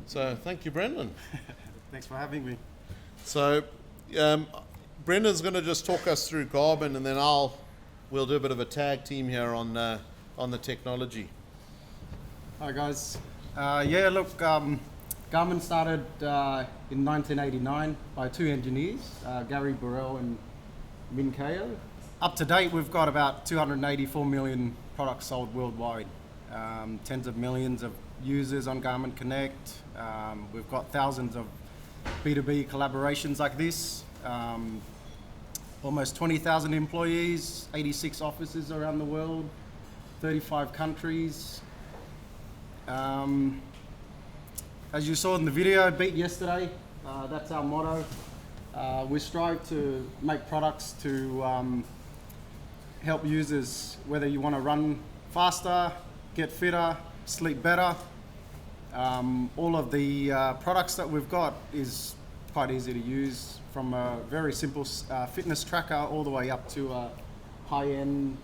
So thank you, Brendan. Thanks for having me. So Brendan's going to just talk us through Garmin, and then we'll do a bit of a tag team here on the technology. Hi guys. Garmin started in 1989 by two engineers, Gary Burrell and Min Kao. Up to date, we've got about 284 million products sold worldwide. Tens of millions of users on Garmin Connect. We've got thousands of B2B collaborations like this. Almost 20,000 employees, 86 offices around the world, 35 countries. As you saw in the video, beat yesterday, that's our motto. We strive to make products to help users, whether you want to run faster, get fitter, sleep better. All of the products that we've got is quite easy to use, from a very simple fitness tracker all the way up to a high-end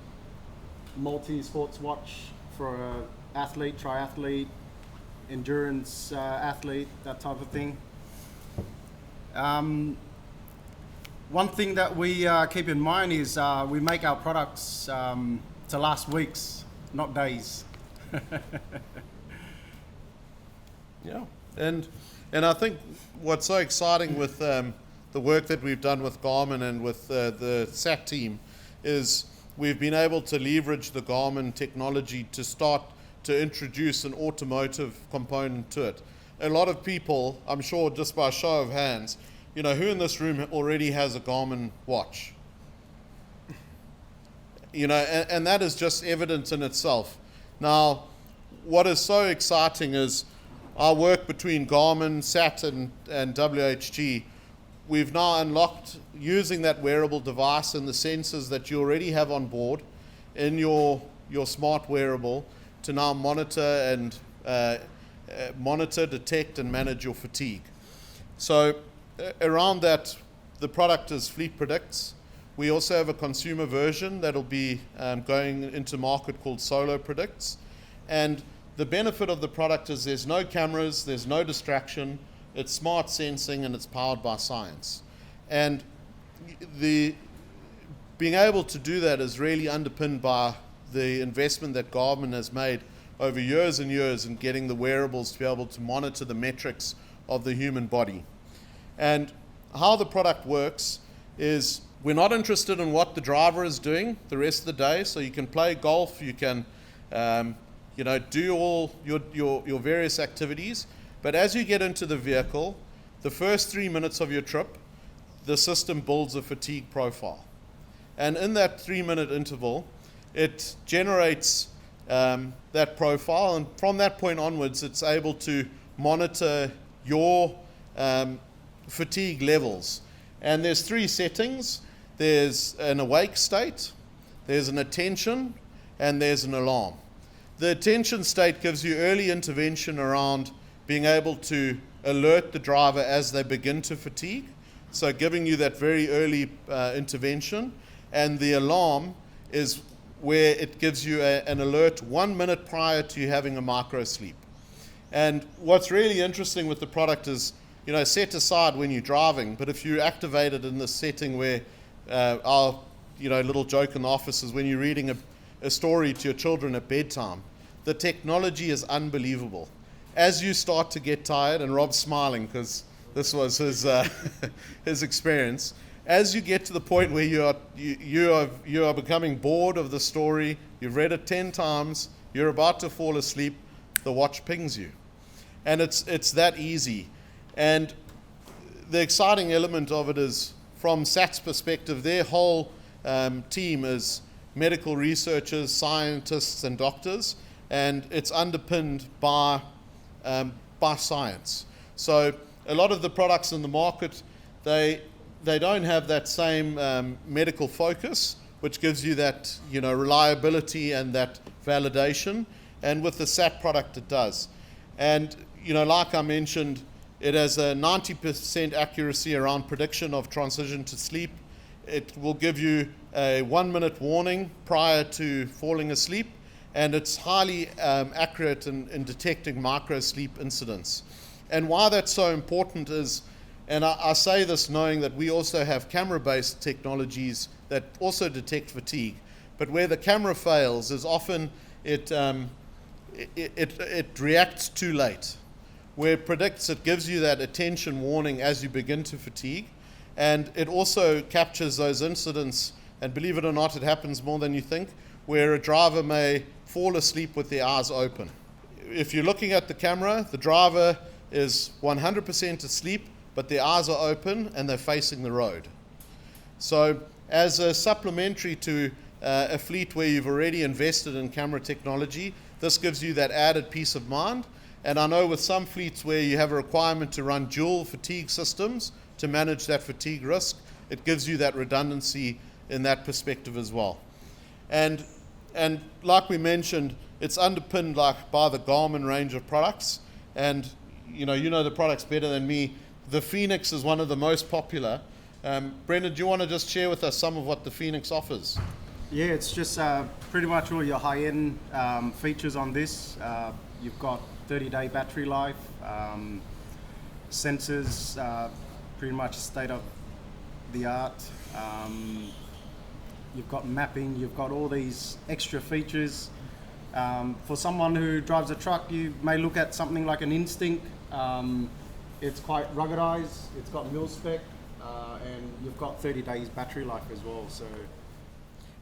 multi-sports watch for an athlete, triathlete, endurance athlete, that type of thing. One thing that we keep in mind is we make our products to last weeks, not days. Yeah, and I think what's so exciting with the work that we've done with Garmin and with the SAT team is we've been able to leverage the Garmin technology to start to introduce an automotive component to it. A lot of people, I'm sure just by show of hands, who in this room already has a Garmin watch? And that is just evidence in itself. Now, what is so exciting is our work between Garmin, SAT, and WHG. We've now unlocked, using that wearable device and the sensors that you already have on board in your smart wearable, to now monitor, detect, and manage your fatigue. So around that, the product is Fleet Predicts. We also have a consumer version that'll be going into market called Solo Predicts. And the benefit of the product is there's no cameras, there's no distraction, it's smart sensing, and it's powered by science. And being able to do that is really underpinned by the investment that Garmin has made over years and years in getting the wearables to be able to monitor the metrics of the human body. And how the product works is we're not interested in what the driver is doing the rest of the day. So you can play golf, you can do all your various activities. But as you get into the vehicle, the first 3 minutes of your trip, the system builds a fatigue profile. And in that 3-minute interval, it generates that profile. And from that point onwards, it's able to monitor your fatigue levels. And there's 3 settings. There's an awake state, there's an attention, and there's an alarm. The attention state gives you early intervention around being able to alert the driver as they begin to fatigue, so giving you that very early intervention. And the alarm is where it gives you an alert 1 minute prior to you having a micro sleep. And what's really interesting with the product is, set aside when you're driving, but if you activate it in this setting where our little joke in the office is when you're reading a story to your children at bedtime, the technology is unbelievable. As you start to get tired, and Rob's smiling because this was his experience, as you get to the point where you are becoming bored of the story, you've read it 10 times, you're about to fall asleep, the watch pings you. And it's that easy. And the exciting element of it is, from SAT's perspective, their whole team is medical researchers, scientists, and doctors, and it's underpinned by science. So a lot of the products in the market, they don't have that same medical focus, which gives you that reliability and that validation. And with the SAT product, it does. And like I mentioned, it has a 90% accuracy around prediction of transition to sleep. It will give you a 1 minute warning prior to falling asleep, and it's highly accurate in detecting micro sleep incidents. And why that's so important is, and I say this knowing that we also have camera-based technologies that also detect fatigue, but where the camera fails is often it reacts too late. Where it predicts, it gives you that attention warning as you begin to fatigue, and it also captures those incidents, and believe it or not, it happens more than you think, where a driver may fall asleep with their eyes open. If you're looking at the camera, the driver is 100% asleep, but their eyes are open and they're facing the road. So as a supplementary to a fleet where you've already invested in camera technology, this gives you that added peace of mind. And I know with some fleets where you have a requirement to run dual fatigue systems to manage that fatigue risk, it gives you that redundancy in that perspective as well. And like we mentioned, it's underpinned by the Garmin range of products. And you know the products better than me. The Phoenix is one of the most popular. Brendan, do you want to just share with us some of what the Phoenix offers? Yeah, it's just pretty much all your high-end features on this. You've got 30-day battery life, sensors, pretty much state of the art. You've got mapping, you've got all these extra features. For someone who drives a truck, you may look at something like an Instinct. It's quite ruggedized, it's got mil spec, and you've got 30 days battery life as well. So,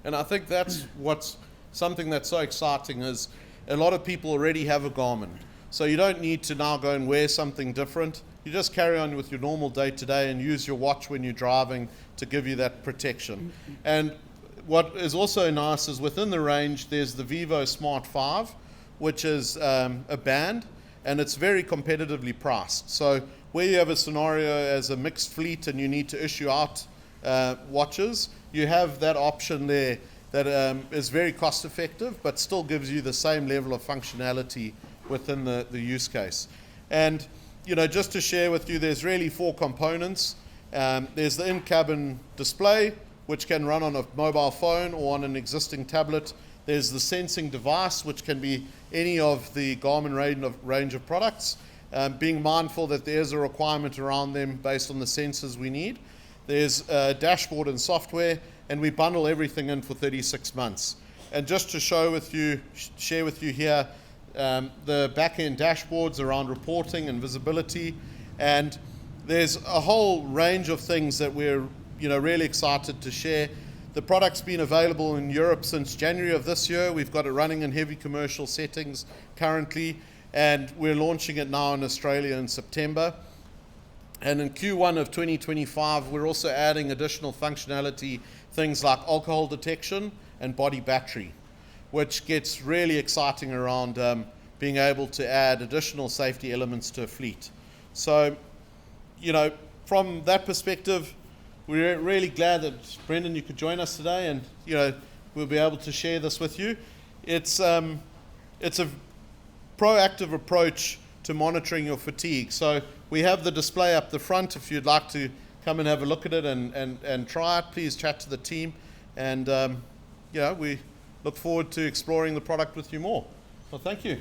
and I think that's what's something that's so exciting is a lot of people already have a Garmin. So you don't need to now go and wear something different. You just carry on with your normal day-to-day and use your watch when you're driving to give you that protection. And what is also nice is within the range, there's the Vivo Smart 5, which is a band, and it's very competitively priced. So where you have a scenario as a mixed fleet and you need to issue out watches, you have that option there that is very cost effective, but still gives you the same level of functionality within the use case. And just to share with you, there's really 4 components. There's the in-cabin display, which can run on a mobile phone or on an existing tablet. There's the sensing device, which can be any of the Garmin range of products, being mindful that there's a requirement around them based on the sensors we need. There's dashboard and software, and we bundle everything in for 36 months. And just to share with you here, the back-end dashboards around reporting and visibility, and there's a whole range of things that we're really excited to share. The product's been available in Europe since January of this year. We've got it running in heavy commercial settings currently, and we're launching it now in Australia in September. And in Q1 of 2025, we're also adding additional functionality, things like alcohol detection and body battery, which gets really exciting around being able to add additional safety elements to a fleet. So, from that perspective, we're really glad that, Brendan, you could join us today, and we'll be able to share this with you. It's a proactive approach to monitoring your fatigue. So we have the display up the front. If you'd like to come and have a look at it and try it, please chat to the team. And we look forward to exploring the product with you more. Well, thank you.